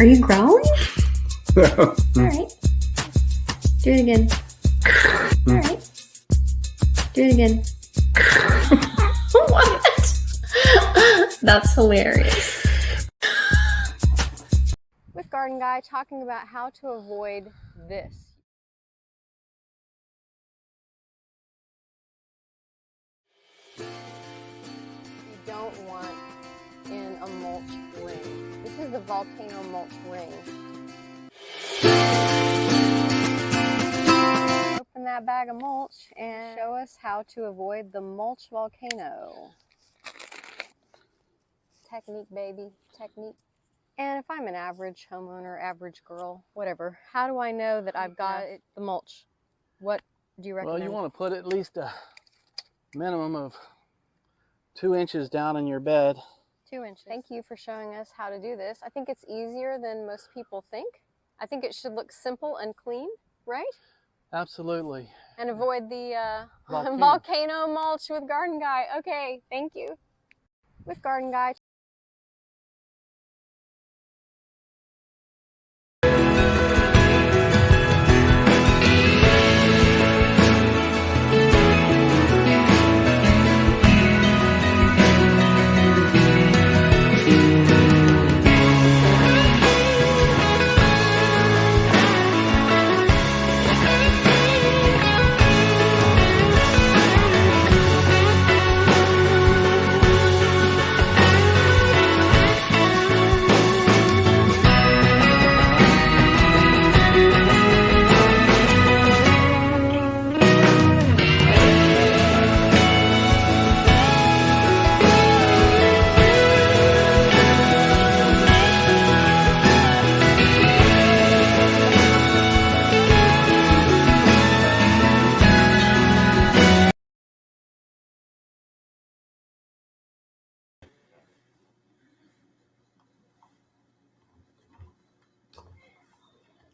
Are you growling? All right. Do it again. All right. Do it again. What? That's hilarious. With Garden Guy, talking about how to avoid this. You don't want in a mulch ring. This is the volcano mulch ring. Open that bag of mulch and show us how to avoid the mulch volcano. Technique, baby, technique. And if I'm an average homeowner, average girl, whatever, how do I know that I've got the mulch? What do you recommend? Well, you want to put at least a minimum of 2 inches down in your bed. 2 inches. Thank you for showing us how to do this. I think it's easier than most people think. I think it should look simple and clean, right? Absolutely. And avoid the volcano mulch with Garden Guy. Okay, thank you. With Garden Guy.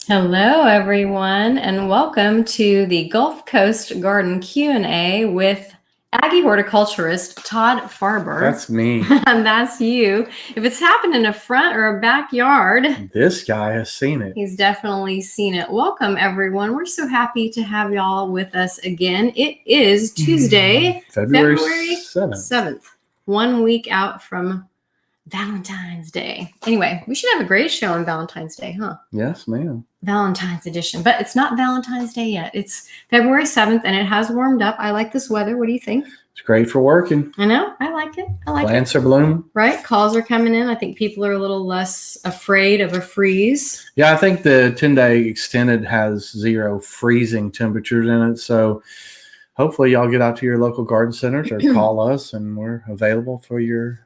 Hello, everyone, and welcome to the Gulf Coast Garden Q&A with Aggie horticulturist Todd Farber. That's me. And that's you. If it's happened in a front or a backyard, This guy has seen it. he's definitely seen it. Welcome, everyone. We're so happy to have y'all with us again. It is Tuesday, February 7th. 7th, 1 week out from Valentine's Day. Anyway, we should have a great show on Valentine's Day, huh? Yes, ma'am. Valentine's edition, but it's not Valentine's Day yet. It's February 7th and it has warmed up. I like this weather. What do you think? It's great for working. I know. I like it. I like it. Plants are blooming. Right? Calls are coming in. I think people are a little less afraid of a freeze. Yeah, I think the 10-day extended has 0 freezing temperatures in it. So hopefully y'all get out to your local garden centers or call us and we're available for your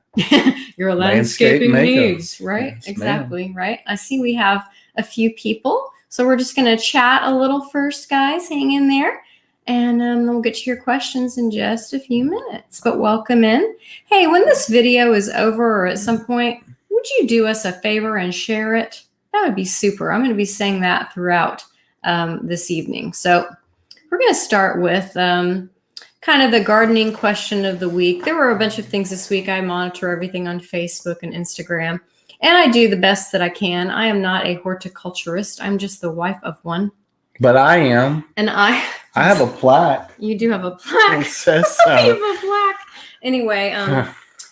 Your landscaping makeup. needs, right? Yes, Exactly, right? I see we have a few people. So we're just going to chat a little first, guys. Hang in there. And then we'll get to your questions in just a few minutes. But welcome in. Hey, when this video is over or at some point, would you do us a favor and share it? That would be super. I'm going to be saying that throughout this evening. So we're going to start with kind of the gardening question of the week. There were a bunch of things this week. I monitor everything on Facebook and Instagram, and I do the best that I can. I am not a horticulturist. I'm just the wife of one. But I am. And I have a plaque. You do have a plaque. It says You have so. a plaque. Anyway,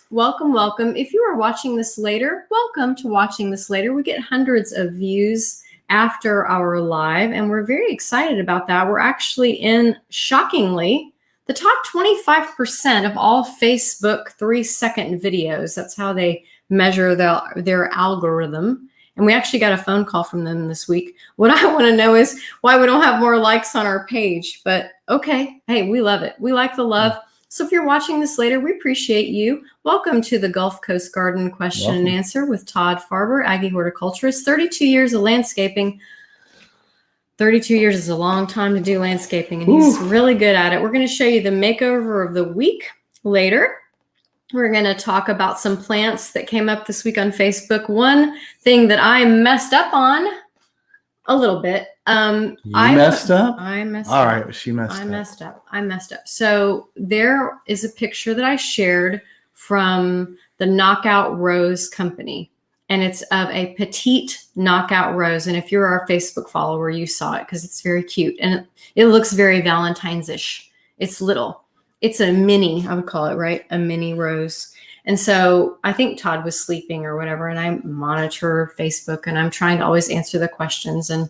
welcome, welcome. If you are watching this later, welcome to watching this later. We get hundreds of views after our live, and we're very excited about that. We're actually in, shockingly, the top 25% of all Facebook 3-second videos. That's how they measure their algorithm. And we actually got a phone call from them this week. What I want to know is why we don't have more likes on our page. But okay, hey, we love it. We like the love. So if you're watching this later, we appreciate you. Welcome to the Gulf Coast Garden Question and Answer with Todd Farber, Aggie horticulturist. 32 years of landscaping. 32 years is a long time to do landscaping, and he's really good at it. We're going to show you the makeover of the week later. We're going to talk about some plants that came up this week on Facebook. One thing that I messed up on a little bit. You messed up? I messed All up. right, she messed up. I messed up. So there is a picture that I shared from the Knockout Rose Company. and it's of a petite knockout rose. And if you're our Facebook follower, you saw it because it's very cute and it looks very Valentine's-ish. It's little. It's a mini, I would call it, right? A mini rose. And so I think Todd was sleeping or whatever, and I monitor Facebook and I'm trying to always answer the questions. And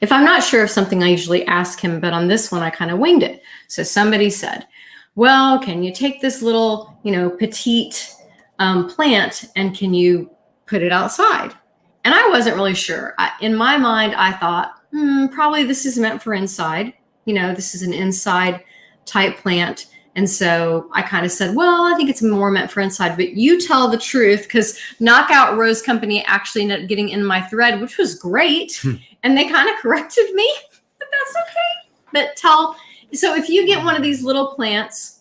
if I'm not sure of something, I usually ask him, but on this one, I kind of winged it. So somebody said, well, can you take this little, petite plant and can you put it outside? And I wasn't really sure. In my mind, I thought, probably this is meant for inside. This is an inside type plant. And so I kind of said, well, I think it's more meant for inside, but you tell the truth, because Knockout Rose Company actually ended up getting in my thread, which was great. And they kind of corrected me, but that's okay. But so if you get one of these little plants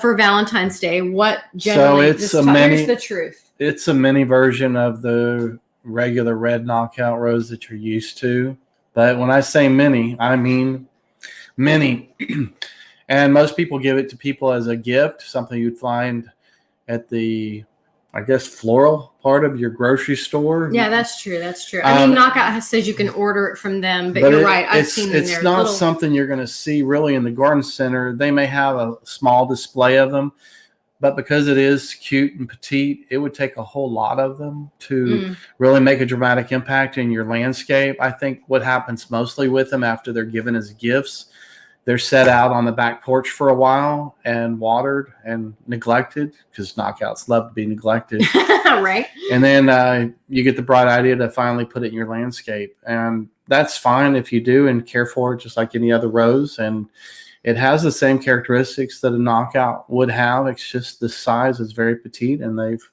for Valentine's Day, what generally, here's the truth. It's a mini version of the regular red Knockout Rose that you're used to. But when I say mini, I mean mini. And most people give it to people as a gift, something you'd find at the, floral part of your grocery store. Yeah, that's true. That's true. I mean, Knockout says you can order it from them, but you're right. I've seen them there. It's not something you're going to see really in the garden center. They may have a small display of them, but because it is cute and petite, it would take a whole lot of them to really make a dramatic impact in your landscape. I think what happens mostly with them after they're given as gifts, they're set out on the back porch for a while and watered and neglected, because knockouts love to be neglected. Right. And then you get the bright idea to finally put it in your landscape. And that's fine if you do and care for it just like any other rose. And it has the same characteristics that a knockout would have. It's just the size is very petite, and they've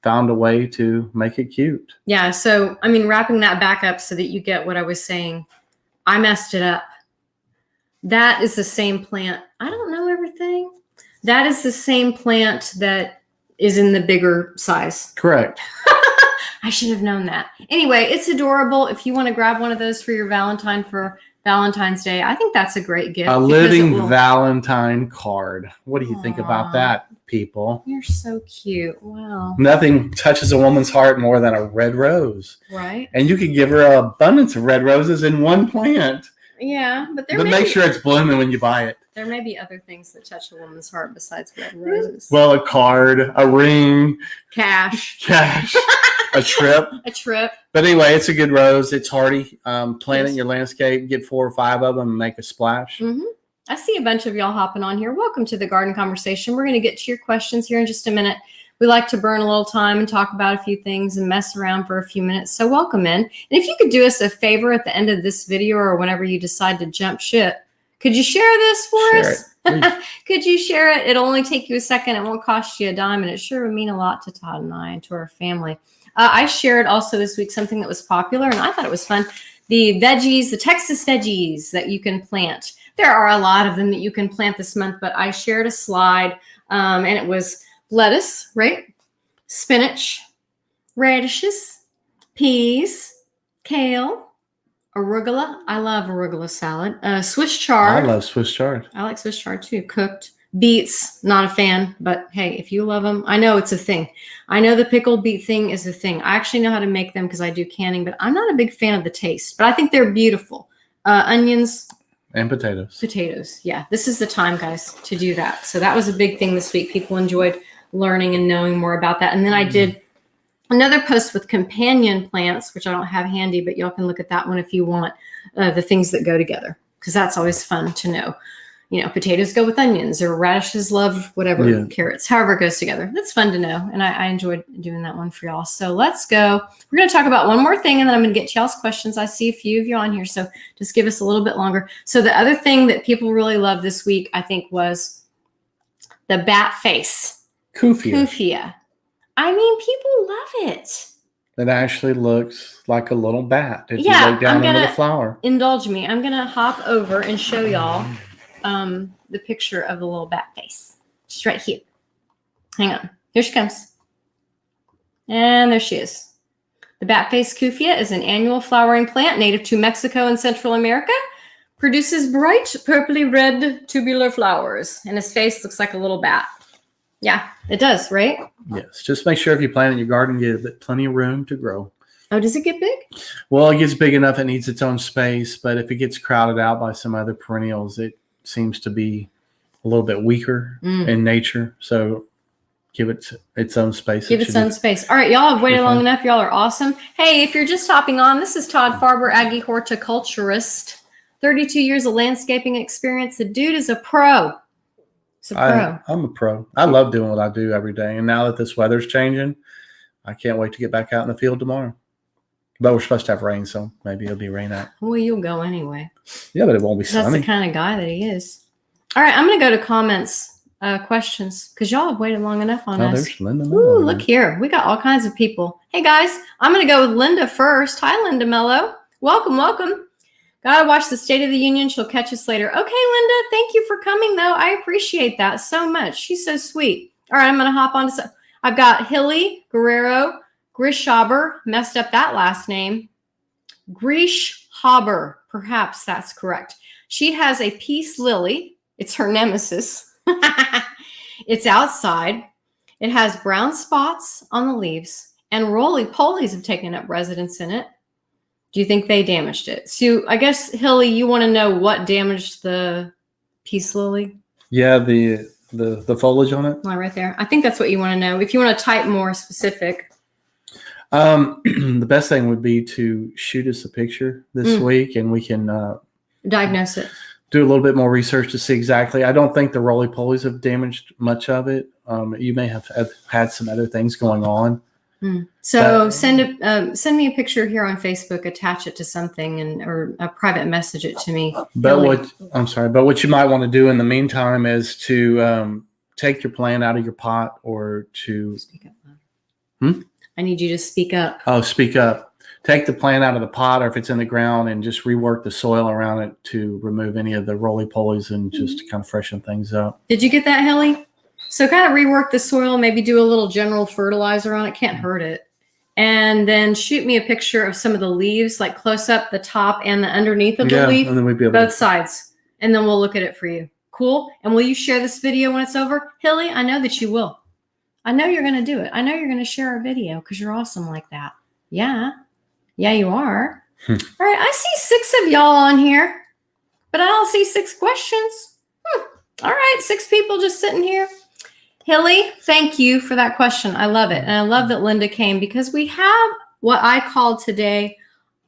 found a way to make it cute. Yeah. So, I mean, wrapping that back up so that you get what I was saying, I messed it up. That is the same plant. I don't know everything. That is the same plant that is in the bigger size. Correct. I should have known that. Anyway, it's adorable. If you want to grab one of those for your Valentine's Day, I think that's a great gift. A living Valentine card. What do you think about that, people? You're so cute. Wow. Nothing touches a woman's heart more than a red rose. Right. And you could give her an abundance of red roses in one plant. Yeah, but make sure it's blooming when you buy it. There may be other things that touch a woman's heart besides red roses. Well, a card, a ring, cash, a trip. But anyway, it's a good rose. It's hardy. Plant it in your landscape. Get 4 or 5 of them and make a splash. Mm-hmm. I see a bunch of y'all hopping on here. Welcome to the Garden Conversation. We're going to get to your questions here in just a minute. We like to burn a little time and talk about a few things and mess around for a few minutes. So welcome in. And if you could do us a favor at the end of this video or whenever you decide to jump ship, could you share this for us? Could you share it? It'll only take you a second. It won't cost you a dime. And it sure would mean a lot to Todd and I and to our family. I shared also this week something that was popular and I thought it was fun. The veggies, the Texas veggies that you can plant. There are a lot of them that you can plant this month, but I shared a slide and it was lettuce, right? Spinach, radishes, peas, kale, arugula. I love arugula salad. Swiss chard. I love Swiss chard. I like Swiss chard too. Cooked. Beets, not a fan, but hey, if you love them, I know it's a thing. I know the pickled beet thing is a thing. I actually know how to make them because I do canning, but I'm not a big fan of the taste, but I think they're beautiful. Onions. And potatoes. Potatoes. Yeah. This is the time, guys, to do that. So that was a big thing this week. People enjoyed learning and knowing more about that. And then I did another post with companion plants, which I don't have handy, but y'all can look at that one if you want, the things that go together, because that's always fun to know. Potatoes go with onions, or radishes love whatever, carrots, however it goes together. That's fun to know. And I enjoyed doing that one for y'all. So let's go. We're going to talk about one more thing, and then I'm going to get to y'all's questions. I see a few of you on here, so just give us a little bit longer. So the other thing that people really loved this week, I think, was the bat face. Kufia. I mean, people love it. It actually looks like a little bat if you look down into the flower. Indulge me. I'm going to hop over and show y'all the picture of the little bat face. She's right here. Hang on. Here she comes. And there she is. The bat face Kufia is an annual flowering plant native to Mexico and Central America. Produces bright purpley red tubular flowers. And his face looks like a little bat. Yeah, it does, right? Yes. Just make sure if you plant in your garden, you get plenty of room to grow. Oh, does it get big? Well, it gets big enough, it needs its own space, but if it gets crowded out by some other perennials, it seems to be a little bit weaker in nature. So give it its own space. Give it its own space. All right, y'all have waited long enough. Y'all are awesome. Hey, if you're just hopping on, this is Todd Farber, Aggie horticulturist. 32 years of landscaping experience. The dude is a pro. He's a pro. I'm a pro. I love doing what I do every day. And now that this weather's changing, I can't wait to get back out in the field tomorrow. But we're supposed to have rain, so maybe it'll be rain out. Well, you'll go anyway. Yeah, but it won't be sunny. That's the kind of guy that he is. All right, I'm going to go to comments, questions, because y'all have waited long enough on us. There's Linda. Ooh, look here. We got all kinds of people. Hey, guys, I'm going to go with Linda first. Hi, Linda Mello. Welcome, welcome. Gotta watch the State of the Union. She'll catch us later. Okay, Linda, thank you for coming, though. I appreciate that so much. She's so sweet. All right, I'm going to hop on to... I've got Hilly Guerrero Grishaber. Messed up that last name. Grishaber. Perhaps that's correct. She has a peace lily. It's her nemesis. It's outside. It has brown spots on the leaves, and roly-polies have taken up residence in it. Do you think they damaged it? So I guess, Hilly, you want to know what damaged the peace lily? Yeah, the foliage on it. Right there. I think that's what you want to know. If you want to type more specific. The best thing would be to shoot us a picture this week, and we can diagnose it. Do a little bit more research to see exactly. I don't think the roly-polies have damaged much of it. You may have had some other things going on. So send me a picture here on Facebook, attach it to something, or a private message it to me. But what you might want to do in the meantime is to take your plant out of your pot, or to speak up. I need you to speak up. Oh, speak up. Take the plant out of the pot, or if it's in the ground, and just rework the soil around it to remove any of the roly-polies and just to kind of freshen things up. Did you get that, Hilly? So kind of rework the soil, maybe do a little general fertilizer on it. Can't hurt it. And then shoot me a picture of some of the leaves, like close up the top and the underneath of the leaf, and then we'd be able both sides. And then we'll look at it for you. Cool? And will you share this video when it's over? Hilly, I know that you will. I know you're going to do it. I know you're going to share our video because you're awesome like that. Yeah. Yeah, you are. All right. I see 6 of y'all on here, but I don't see 6 questions. All right. 6 people just sitting here. Hilly, thank you for that question. I love it. And I love that Linda came, because we have what I called today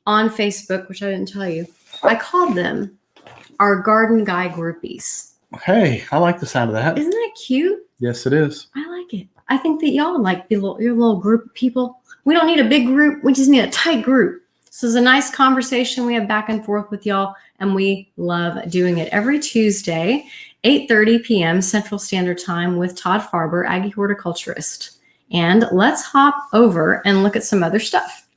on Facebook, which I didn't tell you. I called them our garden guy groupies. Hey, I like the sound of that. Isn't that cute? Yes, it is. I like it. I think that y'all would like your little group of people. We don't need a big group. We just need a tight group. This is a nice conversation we have back and forth with y'all, and we love doing it every Tuesday, 8:30 p.m. Central Standard Time with Todd Farber, Aggie horticulturist. And let's hop over and look at some other stuff.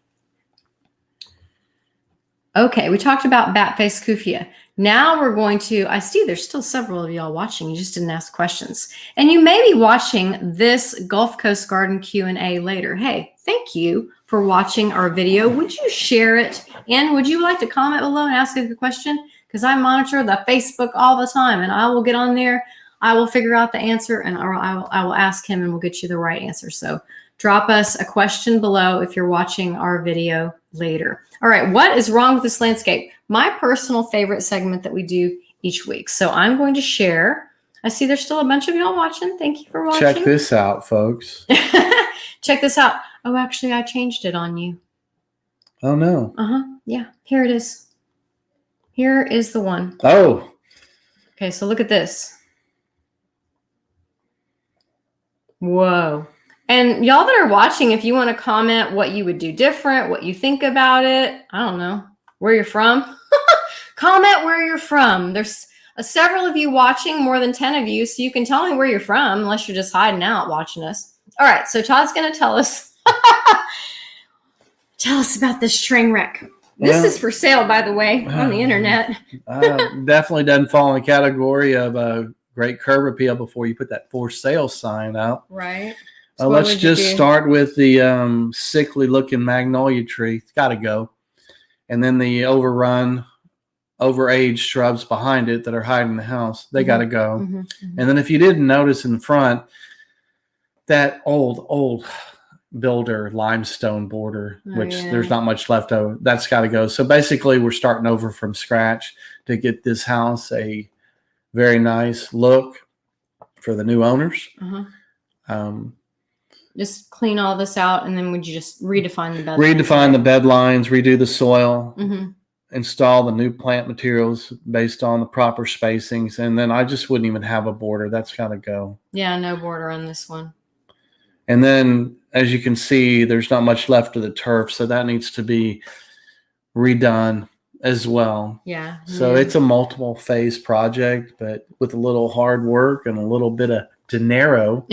Okay, we talked about bat-faced kufia. Now we're going to, I see there's still several of y'all watching. You just didn't ask questions. And you may be watching this Gulf Coast Garden Q&A later. Hey, thank you for watching our video. Would you share it? And would you like to comment below and ask a question? Because I monitor the Facebook all the time, and I will get on there. I will figure out the answer, and I will ask him, and we'll get you the right answer. So drop us a question below if you're watching our video later. All right, what is wrong with this landscape? My personal favorite segment that we do each week. So I'm going to share. I see there's still a bunch of y'all watching. Thank you for watching. Check this out, folks. Check this out. Oh, actually, I changed it on you. Oh, no. Yeah, here it is. Here is the one. Oh. Okay, so look at this. Whoa. And y'all that are watching, if you want to comment what you would do different, what you think about it, I don't know, where you're from. Comment where you're from. There's several of you watching, more than 10 of you, so you can tell me where you're from, unless you're just hiding out watching us. All right, so Todd's going to tell us about this train wreck. This is for sale, by the way, on the internet. Definitely doesn't fall in the category of great curb appeal before you put that for sale sign up. Right. So let's just start with the sickly looking magnolia tree. It's got to go. And then the overaged shrubs behind it that are hiding the house. They got to go. And then if you didn't notice in front, that old builder limestone border, Oh, which yeah. there's not much left over. That's got to go. So basically, we're starting over from scratch to get this house a very nice look for the new owners. Just clean all this out, and then would you just redefine the bed? Redefine the bed lines, redo the soil, Mm-hmm. install the new plant materials based on the proper spacings, and then I just wouldn't even have a border. That's got to go. Yeah, no border on this one. And then, as you can see, there's not much left of the turf, so that needs to be redone as well. Yeah. So yeah. it's a multiple phase project, but with a little hard work and a little bit of dinero,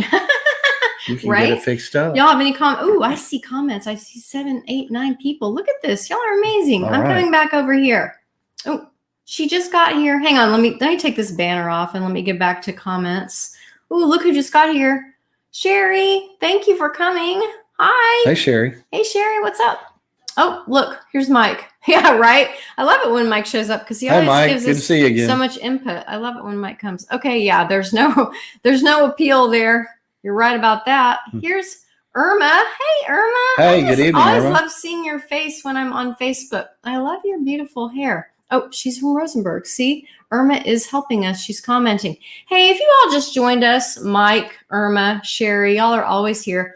you can Right? get it fixed up. Y'all have any comments? Oh, I see comments. I see 7, 8, 9 people. Look at this. Y'all are amazing. All I'm right. coming back over here. Oh, she just got here. Hang on. Let me take this banner off and let me get back to comments. Oh, look who just got here. Sherry, thank you for coming. Hi. Hey, Sherry. Hey, Sherry, what's up? Oh, look, here's Mike. Yeah, right. I love it when Mike shows up because he Hey, always Mike. gives Good to us see you again. so much input. I love it when Mike comes. Okay, yeah, there's no appeal there. You're right about that. Here's Irma. Hey, Irma. Hey, I good just evening, always Irma. love seeing your face when I'm on Facebook. I love your beautiful hair. Oh, she's from Rosenberg. See, Irma is helping us. She's commenting. Hey, if you all just joined us, Mike, Irma, Sherry, y'all are always here.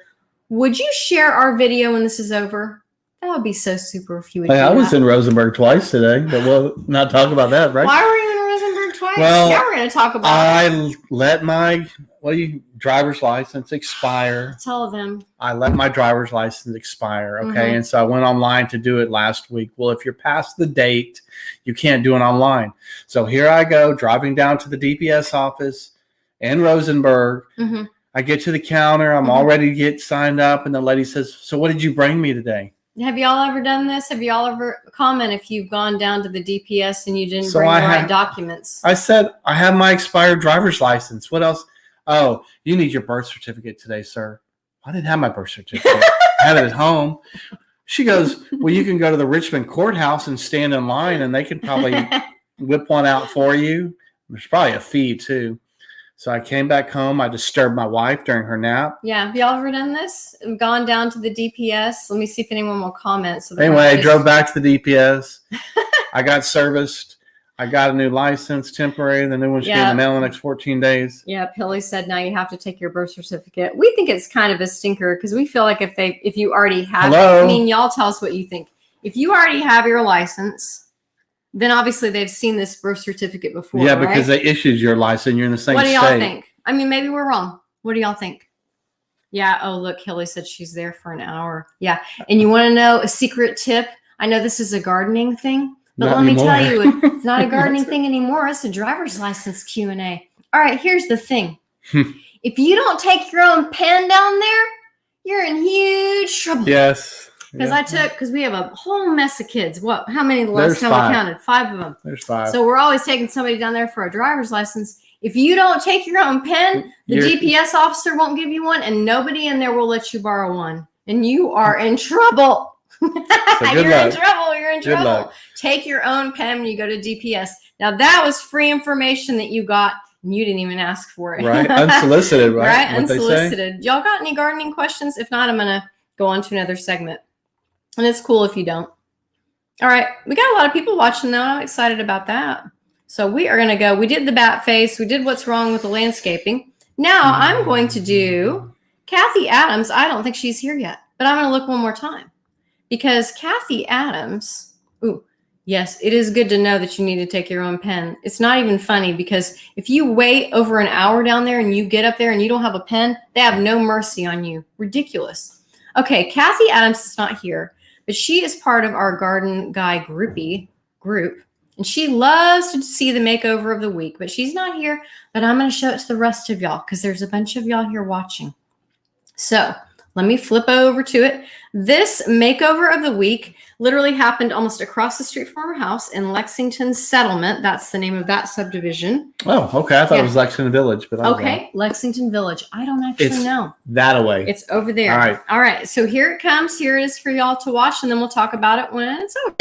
Would you share our video when this is over? That would be so super if you would Hey, do I was that. in Rosenberg twice today, but we'll not talk about that, right? Why were you in Rosenberg twice? Well, yeah, we're going to talk about it. I let my driver's license expire. Tell them. I let my driver's license expire. Okay. Mhm. And so I went online to do it last week. Well, if you're past the date, you can't do it online. So here I go driving down to the DPS office in Rosenberg. hmm I get to the counter. I'm Mhm. all ready to get signed up. And the lady says, "So what did you bring me today?" Have y'all ever done this? Have y'all ever comment if you've gone down to the DPS and you didn't So bring I the right have- documents? I said, "I have my expired driver's license. What else?" "Oh, you need your birth certificate today, sir." I didn't have my birth certificate. I had it at home. She goes, "Well, you can go to the Richmond courthouse and stand in line and they could probably whip one out for you. There's probably a fee too." So I came back home. I disturbed my wife during her nap. Yeah, have y'all ever done this? Gone down to the DPS? Let me see if anyone will comment. So that Anyway, we're I just- drove back to the DPS. I got serviced. I got a new license, temporary. The new one should be in Yeah. the mail in the next 14 days. Yeah, Pilly said now you have to take your birth certificate. We think it's kind of a stinker because we feel like if you already have, Hello? I mean, y'all tell us what you think. If you already have your license, then obviously they've seen this birth certificate before. Yeah, right? because they issued your license. You're in the same What do y'all state. think? I mean, maybe we're wrong. What do y'all think? Yeah. Oh, look, Hilly said she's there for an hour. Yeah. And you want to know a secret tip? I know this is a gardening thing, but Not let me tell anymore. you, it's not a gardening thing anymore. It's a driver's license Q&A. All right. Here's the thing. If you don't take your own pen down there, you're in huge trouble. Yes. Because we have a whole mess of kids. What? How many the last There's time 5. we counted? 5 of them. There's 5. So we're always taking somebody down there for a driver's license. If you don't take your own pen, the You're- DPS officer won't give you one, and nobody in there will let you borrow one. And you are in trouble. good You're in luck. trouble. You're in Good trouble. luck. Take your own pen when you go to DPS. Now that was free information that you got, and you didn't even ask for it. Right? Unsolicited, right? Right? What they say? Unsolicited. Y'all got any gardening questions? If not, I'm going to go on to another segment. And it's cool if you don't. All right. We got a lot of people watching, though. I'm excited about that. So we are going to go. We did the bat face. We did what's wrong with the landscaping. Now I'm going to do Kathy Adams. I don't think she's here yet, but I'm going to look one more time because Kathy Adams. Ooh, yes, it is good to know that you need to take your own pen. It's not even funny because if you wait over an hour down there and you get up there and you don't have a pen, they have no mercy on you. Ridiculous. Okay, Kathy Adams is not here, but she is part of our Garden Guy group. And she loves to see the makeover of the week, but she's not here. But I'm going to show it to the rest of y'all because there's a bunch of y'all here watching. So let me flip over to it. This makeover of the week literally happened almost across the street from our house in Lexington Settlement. That's the name of that subdivision. Oh, okay. I thought Yeah. it was Lexington Village, but I don't know. Okay, Lexington Village. I don't actually It's- know. That away. It's over there. All right. All right. So here it comes. Here it is for y'all to watch, and then we'll talk about it when it's over.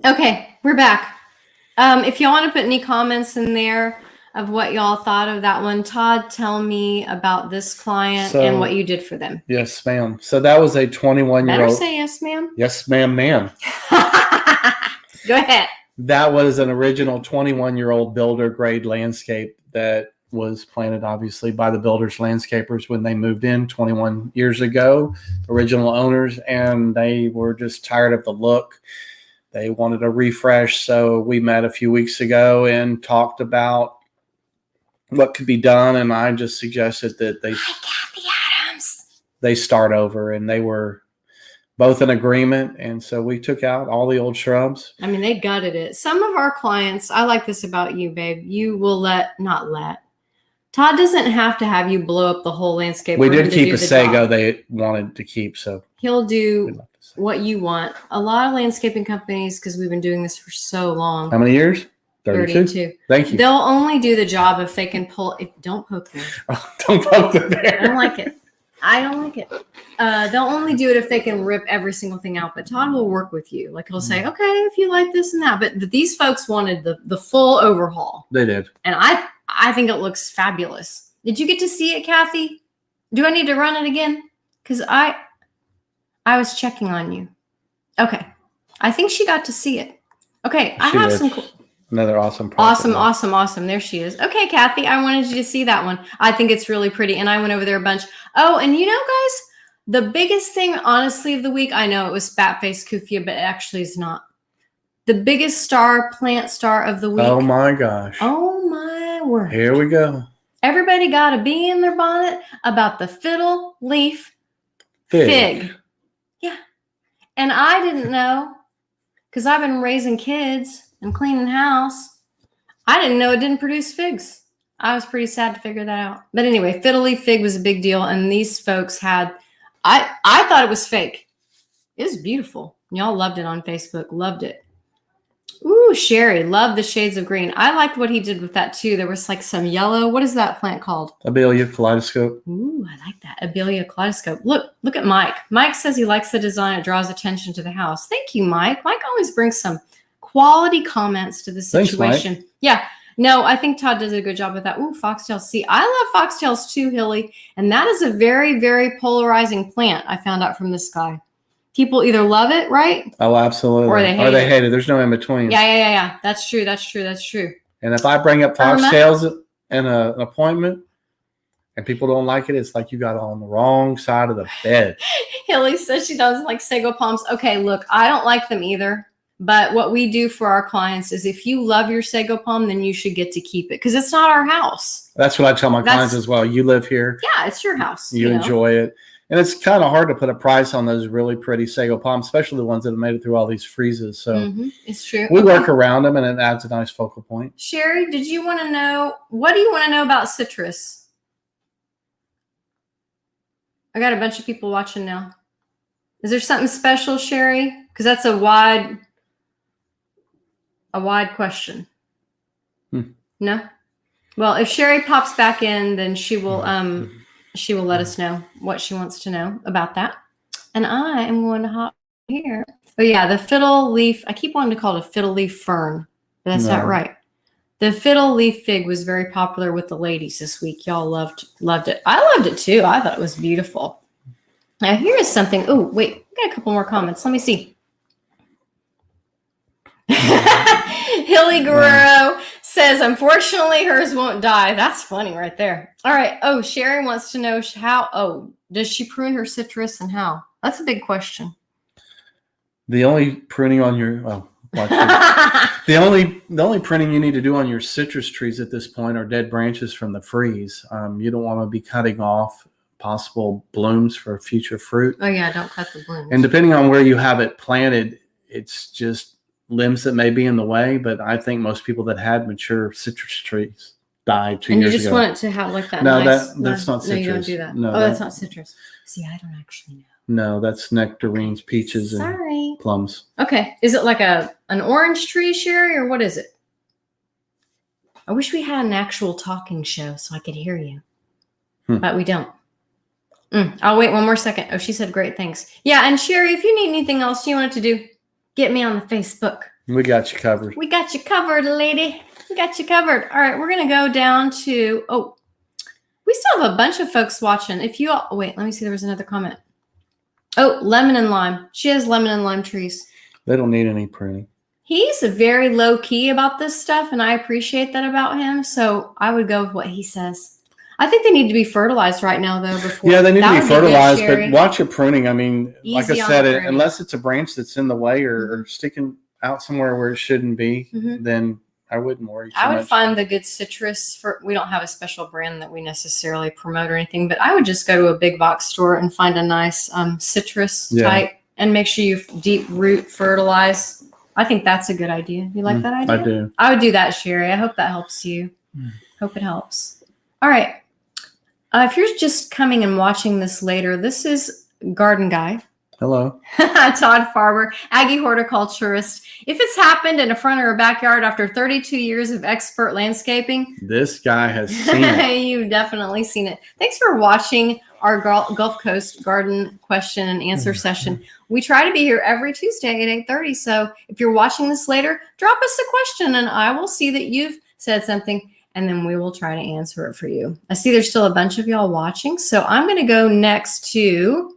Okay, we're back. If y'all want to put any comments in there of what y'all thought of that one, Todd, tell me about this client and what you did for them. Yes, ma'am. So that was a 21-year-old. Better say yes, ma'am. Yes, ma'am. Go ahead. That was an original 21-year-old builder grade landscape that was planted obviously by the builders landscapers when they moved in 21 years ago, original owners, and they were just tired of the look. They wanted a refresh. So we met a few weeks ago and talked about what could be done. And I just suggested that Hi, Kathy Adams. they start over, and they were both in agreement. And so we took out all the old shrubs. I mean, they gutted it. Some of our clients, I like this about you, babe. You will Todd doesn't have to have you blow up the whole landscape. We for him did to keep do a the sago job. they wanted to keep. So He'll we'd do like to say. what you want. A lot of landscaping companies, because we've been doing this for so long. How many years? 32. Thank you. They'll only do the job if they can pull. Don't poke them. Don't poke the I bear. don't like it. I don't like it. They'll only do it if they can rip every single thing out. But Todd will work with you. Like he'll say, okay, if you like this and that. But these folks wanted the full overhaul, They did. and I think it looks fabulous. Did you get to see it, Kathy? Do I need to run it again? Because I was checking on you. Okay, I think she got to see it. Okay, I She have did. some cool. Another awesome project. Awesome. There she is. Okay, Kathy, I wanted you to see that one. I think it's really pretty. And I went over there a bunch. Oh, and you know, guys, the biggest thing, honestly, of the week, I know it was Fat-Faced Kufia, but it actually is not. The biggest plant star of the week. Oh my gosh. Oh, my word. Here we go. Everybody got a bee in their bonnet about the fiddle leaf fig. Yeah. And I didn't know, because I've been raising kids and cleaning house. I didn't know it didn't produce figs. I was pretty sad to figure that out. But anyway, fiddle leaf fig was a big deal. And these folks had, I thought it was fake. It was beautiful. Y'all loved it on Facebook. Loved it. Ooh, Sherry, loved the shades of green. I liked what he did with that too. There was like some yellow. What is that plant called? Abelia kaleidoscope. Ooh, I like that. Abelia kaleidoscope. Look at Mike. Mike says he likes the design. It draws attention to the house. Thank you, Mike. Mike always brings some quality comments to the situation. Thanks, Mike. Yeah. No, I think Todd does a good job with that. Ooh, foxtails. See, I love foxtails too, Hilly. And that is a very, very polarizing plant, I found out from this guy. People either love it, right? Oh, absolutely. Or they hate it. There's no in between. Yeah. That's true. And if I bring up Irma? foxtails in an appointment and people don't like it, it's like you got on the wrong side of the bed. Hilly says she doesn't like sago palms. Okay, look, I don't like them either. But what we do for our clients is if you love your sago palm, then you should get to keep it because it's not our house. That's what I tell my clients as well. You live here. Yeah, it's your house. You know? enjoy it. And it's kind of hard to put a price on those really pretty sago palms, especially the ones that have made it through all these freezes. So It's true. we work around them, and it adds a nice focal point. Sherry, did you want to know, what do you want to know about citrus? I got a bunch of people watching now. Is there something special, Sherry? Because that's a wide question. No? Well, if Sherry pops back in, then she will let us know what she wants to know about that. And I am going to hop here. Oh yeah, the fiddle leaf. I keep wanting to call it a fiddle leaf fern, but that's not right. The fiddle leaf fig was very popular with the ladies this week. Y'all loved it. I loved it too. I thought it was beautiful. Now here is something. Oh, wait, we got a couple more comments. Let me see. Hilly Guerrero says, unfortunately, hers won't die. That's funny right there. All right. Oh, Sherry wants to know does she prune her citrus and how? That's a big question. The only pruning on your the only pruning you need to do on your citrus trees at this point are dead branches from the freeze. You don't want to be cutting off possible blooms for future fruit. Oh yeah, don't cut the blooms. And depending on where you have it planted, it's just limbs that may be in the way. But I think most people that had mature citrus trees died 2 years ago. And you just want it to have like that. No, nice, that's not citrus. No, you don't do that. No, that's not citrus. See, I don't actually know. No, that's nectarines, peaches, and plums. Okay. Is it like an orange tree, Sherry, or what is it? I wish we had an actual talking show so I could hear you. But we don't. I'll wait one more second. Oh, she said great, thanks. Yeah, and Sherry, if you need anything else you wanted to do, get me on the Facebook. We got you covered. We got you covered, lady. We got you covered. All right, we're going to go down to, we still have a bunch of folks watching. If you all, wait, let me see. There was another comment. Oh, lemon and lime. She has lemon and lime trees. They don't need any pruning. He's very low key about this stuff, and I appreciate that about him. So I would go with what he says. I think they need to be fertilized right now, though. Before Yeah, they need That to be would good, fertilized, Sherry. but watch your pruning. I mean, like Easy I on said, the pruning. unless it's a branch that's in the way or sticking out somewhere where it shouldn't be, Mhm. then I wouldn't worry too I would much. find the good citrus for. We don't have a special brand that we necessarily promote or anything, but I would just go to a big box store and find a nice citrus Yeah. type, and make sure you deep root fertilize. I think that's a good idea. You like that idea? I do. I would do that, Sherry. I hope that helps you. Hope it helps. All right. If you're just coming and watching this later, this is Garden Guy. Hello. Todd Farber, Aggie horticulturist. If it's happened in a front or a backyard after 32 years of expert landscaping, This guy has seen it. you've definitely seen it. Thanks for watching our Gulf Coast garden question and answer session. We try to be here every Tuesday at 8:30. So if you're watching this later, drop us a question and I will see that you've said something and then we will try to answer it for you. I see there's still a bunch of y'all watching. So I'm going to go next to,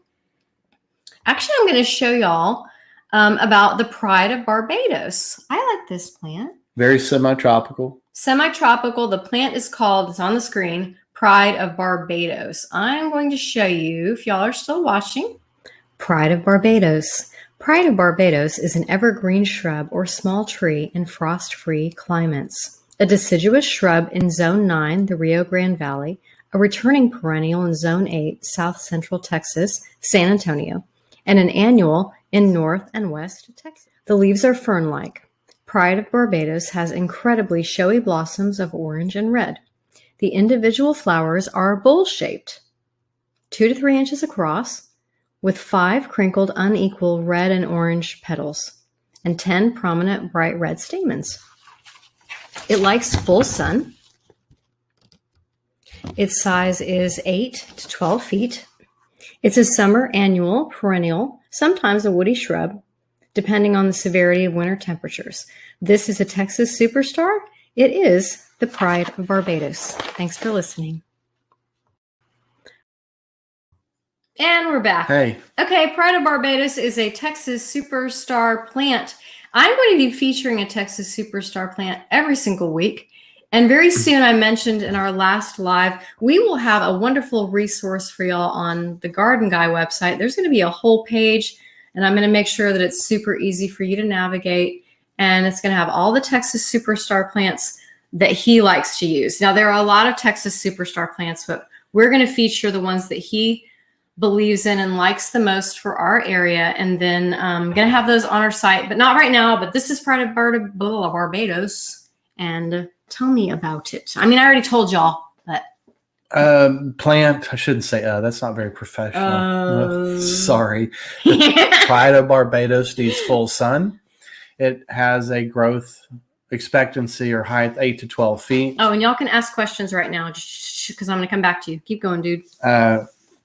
actually, I'm going to show y'all about the Pride of Barbados. I like this plant. Very semi-tropical. Semi-tropical. The plant is called, it's on the screen, Pride of Barbados. I'm going to show you, if y'all are still watching, Pride of Barbados. Pride of Barbados is an evergreen shrub or small tree in frost-free climates. A deciduous shrub in Zone 9, the Rio Grande Valley, a returning perennial in Zone 8, South Central Texas, San Antonio, and an annual in North and West Texas. The leaves are fern-like. Pride of Barbados has incredibly showy blossoms of orange and red. The individual flowers are bowl-shaped, 2 to 3 inches across, with 5 crinkled, unequal red and orange petals, and 10 prominent bright red stamens. It likes full sun. Its size is 8 to 12 feet. It's a summer annual perennial, sometimes a woody shrub, depending on the severity of winter temperatures. This is a Texas superstar. It is the Pride of Barbados. Thanks for listening. And we're back. Hey, Okay, Pride of Barbados is a Texas superstar plant. I'm going to be featuring a Texas superstar plant every single week. And very soon, I mentioned in our last live, we will have a wonderful resource for y'all on the Garden Guy website. There's going to be a whole page, and I'm going to make sure that it's super easy for you to navigate. And it's going to have all the Texas superstar plants that he likes to use. Now, there are a lot of Texas superstar plants, but we're going to feature the ones that he believes in and likes the most for our area. And then I'm going to have those on our site, but not right now. But this is Pride of Barbados. And tell me about it. I mean, I already told y'all, but plant. I shouldn't say, that's not very professional. Sorry. yeah. Pride of Barbados needs full sun. It has a growth expectancy or height 8 to 12 feet. Oh, and y'all can ask questions right now because I'm going to come back to you. Keep going, dude.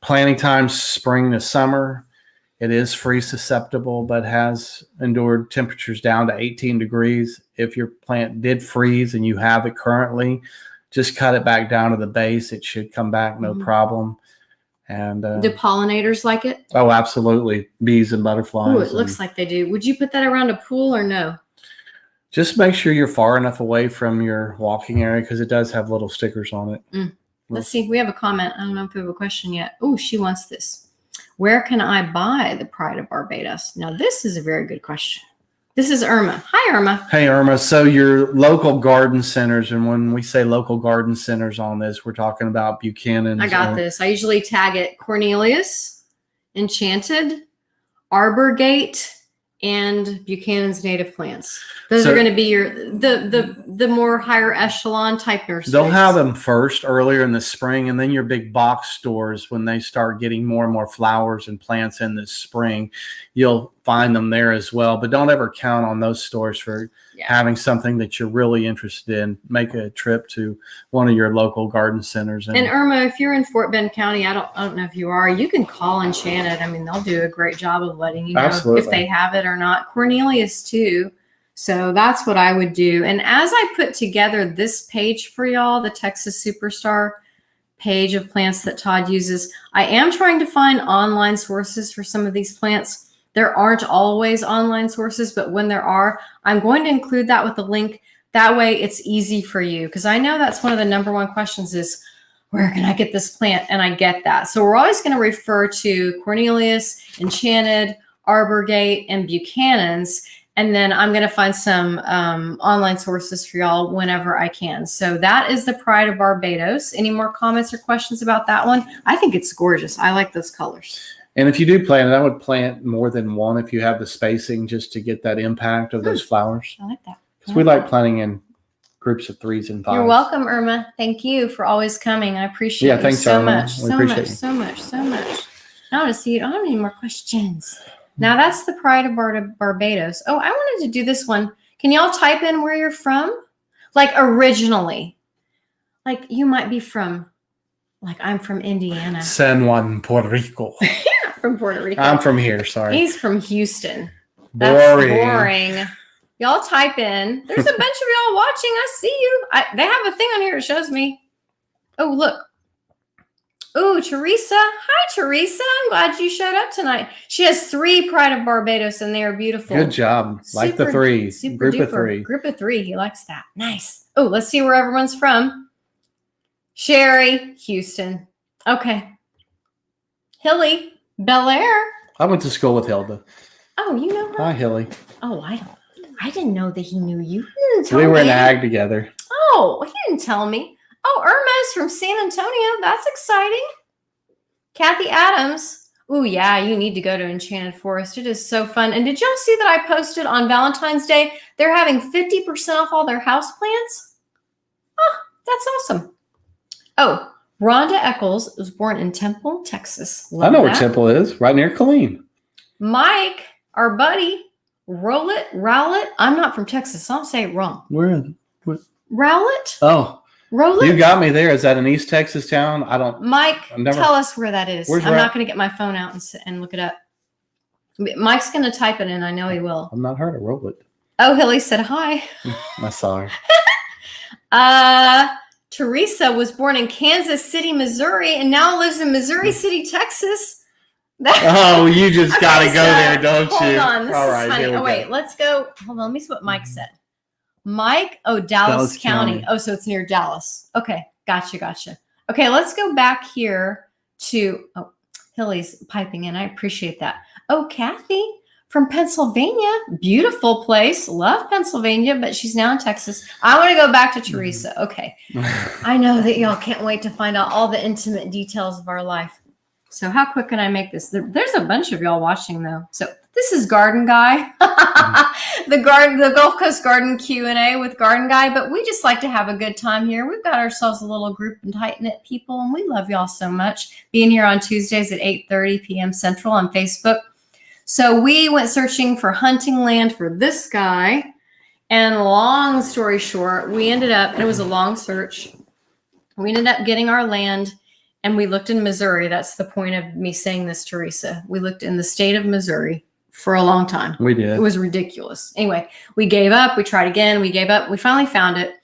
Planting time, spring to summer. It is freeze susceptible, but has endured temperatures down to 18 degrees. If your plant did freeze and you have it currently, just cut it back down to the base. It should come back no problem. And Do pollinators like it? oh, absolutely. Bees and butterflies. Oh, it looks like they do. Would you put that around a pool or no? Just make sure you're far enough away from your walking area because it does have little stickers on it. Let's see. We have a comment. I don't know if we have a question yet. Oh, she wants this. Where can I buy the Pride of Barbados? Now, this is a very good question. This is Irma. Hi, Irma. Hey, Irma. So your local garden centers, and when we say local garden centers on this, we're talking about Buchanan's. I got this. I usually tag it Cornelius, Enchanted, Arborgate, and Buchanan's Native Plants. Those So- are going to be your the more higher echelon type nurseries. They'll have them first earlier in the spring, and then your big box stores, when they start getting more and more flowers and plants in the spring, you'll find them there as well. But don't ever count on those stores for having something that you're really interested in. Make a trip to one of your local garden centers. And Irma, if you're in Fort Bend County, I don't know if you are, you can call Enchanted. I mean, they'll do a great job of letting you know Absolutely. if they have it or not. Cornelius too. So that's what I would do. And as I put together this page for y'all, the Texas Superstar page of plants that Todd uses, I am trying to find online sources for some of these plants. There aren't always online sources, but when there are, I'm going to include that with a link. That way it's easy for you, because I know that's one of the number one questions is, where can I get this plant? And I get that. So we're always going to refer to Cornelius, Enchanted, Arborgate, and Buchanan's. And then I'm going to find some online sources for y'all whenever I can. So that is the Pride of Barbados. Any more comments or questions about that one? I think it's gorgeous. I like those colors. And if you do plant it, I would plant more than one if you have the spacing, just to get that impact of those flowers. I like that. Because we like planting in groups of 3s and 5s. You're welcome, Irma. Thank you for always coming. I appreciate you thanks, so Irma. much. We So appreciate much, you. so much, so much. I want to see you. I don't have any more questions. Now that's the Pride of Barbados. Oh, I wanted to do this one. Can y'all type in where you're from? Like originally. Like you might be from, like I'm from Indiana. San Juan, Puerto Rico. From Puerto Rico. I'm from here. Sorry. He's from Houston. That's Boring. boring. Y'all type in. There's a bunch of y'all watching. I see you. They have a thing on here that shows me. Oh, look. Oh, Teresa. Hi, Teresa. I'm glad you showed up tonight. She has 3 Pride of Barbados, and they are beautiful. Good job. Like the 3. Super Group duper. of 3. Group of 3. He likes that. Nice. Oh, let's see where everyone's from. Sherry, Houston. Okay. Hilly, Bel Air. I went to school with Hilda. Oh, you know her? Hi, Hilly. Oh, I didn't know that he knew you. He didn't tell We were in me. ag together. Oh, he didn't tell me. Oh, Irma is from San Antonio. That's exciting. Kathy Adams. Oh, yeah, you need to go to Enchanted Forest. It is so fun. And did y'all see that I posted on Valentine's Day? They're having 50% off all their houseplants. Oh, that's awesome. Oh, Rhonda Eccles was born in Temple, Texas. Love I know where that. Temple is, right near Colleen. Mike, our buddy, Rowlett. I'm not from Texas, so I'll say it wrong. Where? Rowlett? Oh, Rowlett? you got me there. Is that an East Texas town? I don't. Mike, I've never- tell us where that is. Where's I'm Row- not going to get my phone out and look it up. Mike's going to type it in. I know he will. I've not heard of Roblet. Oh, Hilly said hi. I saw her. Teresa was born in Kansas City, Missouri, and now lives in Missouri City, Texas. Oh, you just Okay, got to so, go there, don't hold you? on. This All is right, funny. here we Oh, wait. go. Let's go. Hold on. Let me see what Mike said. Mike, Dallas County. County. Oh, so it's near Dallas. Okay. Gotcha. Okay, let's go back here to, Hilly's piping in. I appreciate that. Oh, Kathy from Pennsylvania. Beautiful place. Love Pennsylvania, but she's now in Texas. I want to go back to Teresa. Okay. I know that y'all can't wait to find out all the intimate details of our life. So how quick can I make this? There's a bunch of y'all watching though. So this is Garden Guy, the Gulf Coast Garden Q&A with Garden Guy. But we just like to have a good time here. We've got ourselves a little group and tight knit people, and we love y'all so much. Being here on Tuesdays at 8:30 p.m. Central on Facebook. So we went searching for hunting land for this guy, and long story short, we ended up. And it was a long search. We ended up getting our land. And we looked in Missouri. That's the point of me saying this, Teresa. We looked in the state of Missouri for a long time. We did. It was ridiculous. Anyway, we gave up. We tried again. We gave up. We finally found it.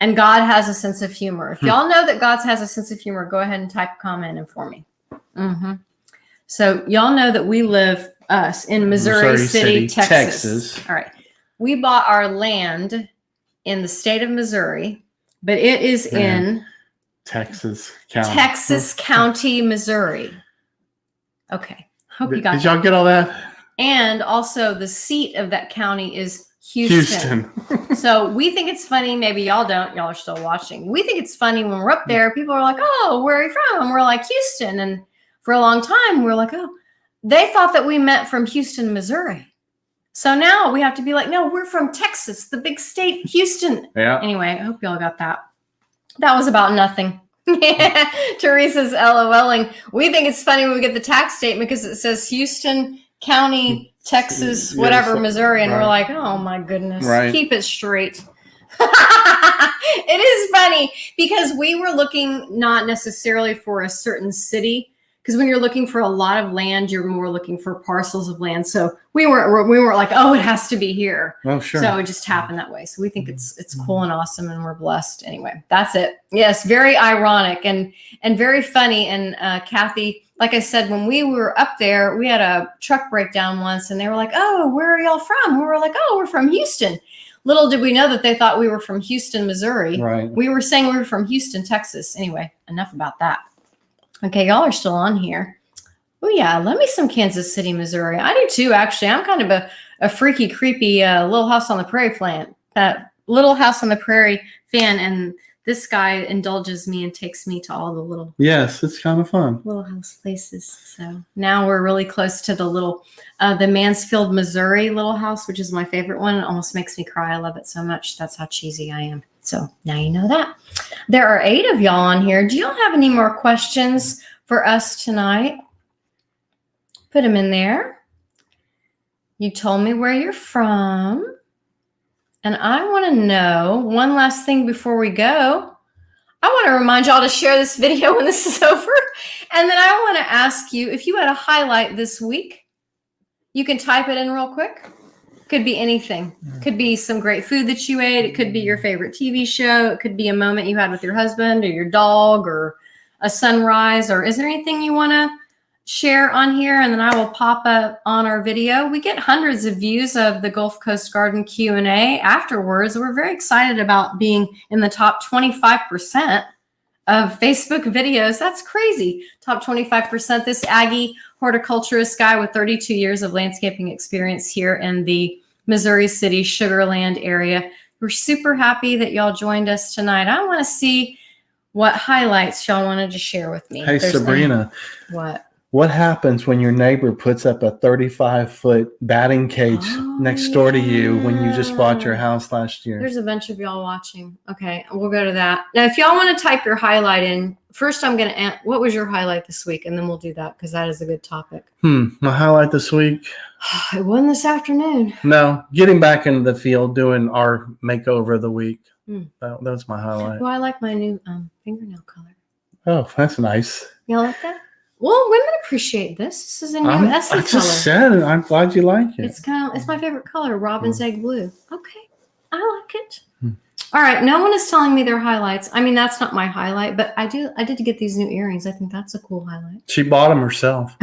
And God has a sense of humor. If y'all know that God has a sense of humor, go ahead and type a comment in for me. So y'all know that we live, us, in Missouri City, Texas. All right. We bought our land in the state of Missouri, but it is in Texas County. Texas County, Missouri. Okay. Hope you got Did that. y'all get all that? And also the seat of that county is Houston. So we think it's funny. Maybe y'all don't. Y'all are still watching. We think it's funny when we're up there. People are like, oh, where are you from? And we're like, Houston. And for a long time, we're like, oh, they thought that we meant from Houston, Missouri. So now we have to be like, no, we're from Texas, the big state, Houston. Yeah. Anyway, I hope y'all got that. That was about nothing. Teresa's LOLing. We think it's funny when we get the tax statement because it says Houston County, Texas, whatever, Yes, Missouri. And we're right. like, oh my goodness. Right. Keep it straight. It is funny because we were looking not necessarily for a certain city Because when you're looking for a lot of land, you're more looking for parcels of land. So we weren't like, oh, it has to be here. Oh, sure. So it just happened that way. So we think it's cool and awesome, and we're blessed. Anyway, that's it. Yes, very ironic and very funny. And Kathy, like I said, when we were up there, we had a truck breakdown once, and they were like, "Oh, where are y'all from?" We were like, "Oh, we're from Houston." Little did we know that they thought we were from Houston, Missouri. Right. We were saying we were from Houston, Texas. Anyway, enough about that. Okay, y'all are still on here. Oh yeah, love me some Kansas City, Missouri. I do too, actually. I'm kind of a freaky, creepy Little House on the Prairie Little House on the Prairie fan, and this guy indulges me and takes me to all the little it's kind of fun. little house places. So now we're really close to the Mansfield, Missouri Little House, which is my favorite one. It almost makes me cry. I love it so much. That's how cheesy I am. So now you know that. There are 8 of y'all on here. Do y'all have any more questions for us tonight? Put them in there. You told me where you're from. And I want to know one last thing before we go. I want to remind y'all to share this video when this is over. And then I want to ask you if you had a highlight this week. You can type it in real quick. Could be anything. Could be some great food that you ate. It could be your favorite TV show. It could be a moment you had with your husband or your dog or a sunrise. Or is there anything you want to share on here? And then I will pop up on our video. We get hundreds of views of the Gulf Coast Garden Q&A afterwards. We're very excited about being in the top 25% of Facebook videos. That's crazy. Top 25%. This Aggie horticulturist guy with 32 years of landscaping experience here in the Missouri City Sugar Land area. We're super happy that y'all joined us tonight. I want to see what highlights y'all wanted to share with me. Hey, Sabrina. What happens when your neighbor puts up a 35-foot batting cage next door to you when you just bought your house last year? There's a bunch of y'all watching. Okay, we'll go to that. Now, if y'all want to type your highlight in, first I'm going to what was your highlight this week? And then we'll do that because that is a good topic. My highlight this week? It wasn't this afternoon. No, getting back into the field, doing our makeover of the week. That was my highlight. Well, I like my new fingernail color. Oh, that's nice. Y'all like that? Well, women appreciate this. This is a new Essie I color. just said it. I'm glad you like it. It's my favorite color, robin's egg blue. Okay, I like it. All right, no one is telling me their highlights. I mean, that's not my highlight, but I did get these new earrings. I think that's a cool highlight. She bought them herself.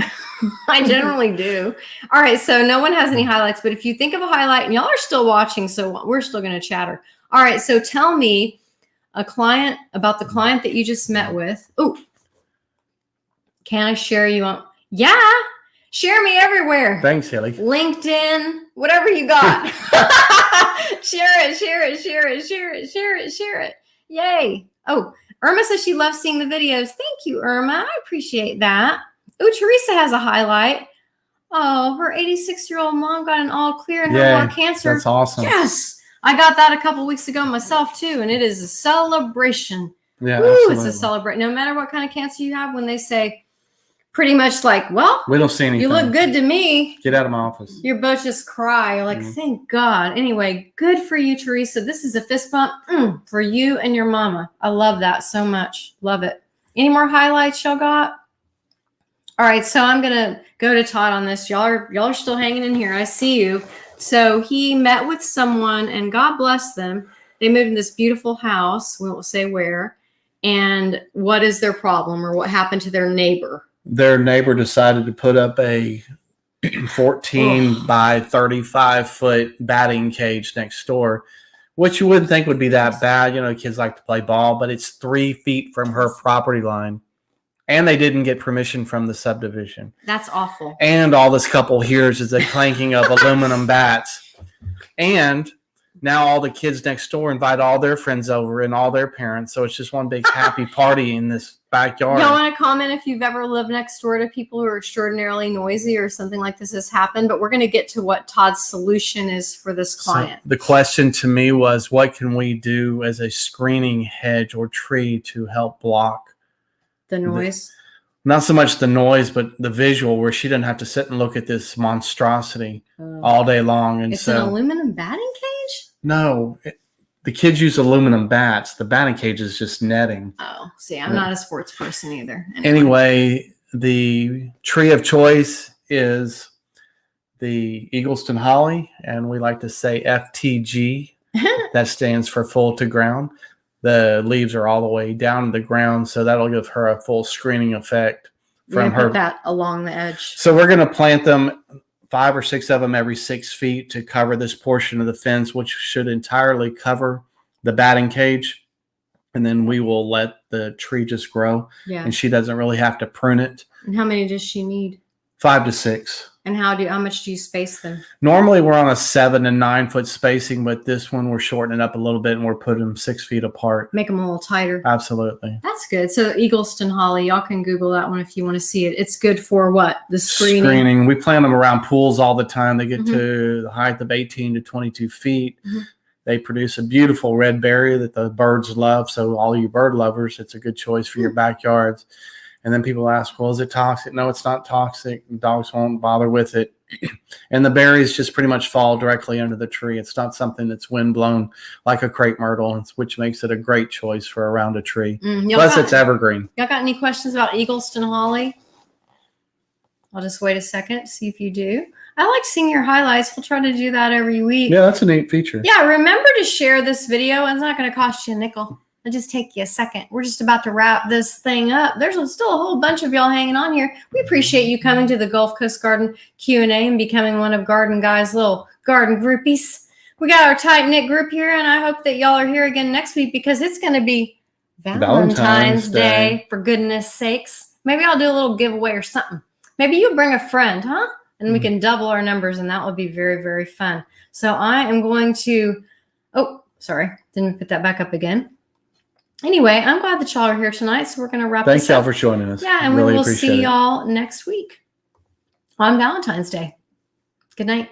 I generally do. All right, so no one has any highlights, but if you think of a highlight, and y'all are still watching, so we're still going to chatter. All right, so tell me about the client that you just met with. Oh, can I share you on? Yeah, share me everywhere. Thanks, Hilly. LinkedIn, whatever you got. Share it. Yay. Oh, Irma says she loves seeing the videos. Thank you, Irma. I appreciate that. Oh, Teresa has a highlight. Oh, her 86-year-old mom got an all clear and no more cancer. That's awesome. Yes. I got that a couple weeks ago myself too, and it is a celebration. Yeah, Woo, absolutely. it's a celebration. No matter what kind of cancer you have, when they say pretty much like, well, we don't see anything. You look good to me. Get out of my office. You both just cry. You're like, thank God. Anyway, good for you, Teresa. This is a fist bump for you and your mama. I love that so much. Love it. Any more highlights y'all got? All right, so I'm gonna go to Todd on this. Y'all are still hanging in here. I see you. So he met with someone, and God bless them. They moved in this beautiful house. We won't say where. And what is their problem, or what happened to their neighbor? Their neighbor decided to put up a 14 by 35-foot batting cage next door, which you wouldn't think would be that bad. You know, kids like to play ball, but it's 3 feet from her property line. And they didn't get permission from the subdivision. That's awful. And all this couple hears is the clanking of aluminum bats. And now all the kids next door invite all their friends over and all their parents. So it's just one big happy party in this backyard. Y'all want to comment if you've ever lived next door to people who are extraordinarily noisy or something like this has happened? But we're going to get to what Todd's solution is for this client. So the question to me was, what can we do as a screening hedge or tree to help block the noise? Not so much the noise, but the visual, where she didn't have to sit and look at this monstrosity all day long. And it's an aluminum batting cage? No, the kids use aluminum bats. The batting cage is just netting. Oh, see, I'm not a sports person either. Anyway, the tree of choice is the Eagleston holly, and we like to say FTG. That stands for full to ground. The leaves are all the way down to the ground, so that'll give her a full screening effect from her. Put that along the edge. So we're going to plant them 5 or 6 of them every 6 feet to cover this portion of the fence, which should entirely cover the batting cage. And then we will let the tree just grow, Yeah. and she doesn't really have to prune it. And how many does she need? 5 to 6. And how much do you space them? Normally we're on a 7 and 9 foot spacing, but this one we're shortening up a little bit and we're putting them 6 feet apart. Make them a little tighter. Absolutely. That's good. So Eagleston holly, y'all can Google that one if you want to see it. It's good for what? The screening. We plant them around pools all the time. They get Mhm. to the height of 18 to 22 feet. Mhm. They produce a beautiful red berry that the birds love. So all you bird lovers, it's a good choice for your backyards. And then people ask, well, is it toxic? No, it's not toxic. Dogs won't bother with it. And the berries just pretty much fall directly under the tree. It's not something that's wind blown like a crepe myrtle, which makes it a great choice for around a tree. Plus, it's evergreen. Y'all got any questions about Eagleston holly? I'll just wait a second, see if you do. I like seeing your highlights. We'll try to do that every week. Yeah, that's a neat feature. Yeah, remember to share this video. It's not going to cost you a nickel. It'll just take you a second. We're just about to wrap this thing up. There's still a whole bunch of y'all hanging on here. We appreciate you coming to the Gulf Coast Garden Q&A and becoming one of Garden Guy's little garden groupies. We got our tight-knit group here, and I hope that y'all are here again next week because it's going to be Valentine's Day, for goodness sakes. Maybe I'll do a little giveaway or something. Maybe you bring a friend, huh? And we can double our numbers, and that would be very, very fun. So I am going to, oh, sorry, didn't put that back up again. Anyway, I'm glad that y'all are here tonight, so we're going to wrap Thanks, this y'all, up. for joining us. Yeah, and Really we will appreciate see it. y'all next week on Valentine's Day. Good night.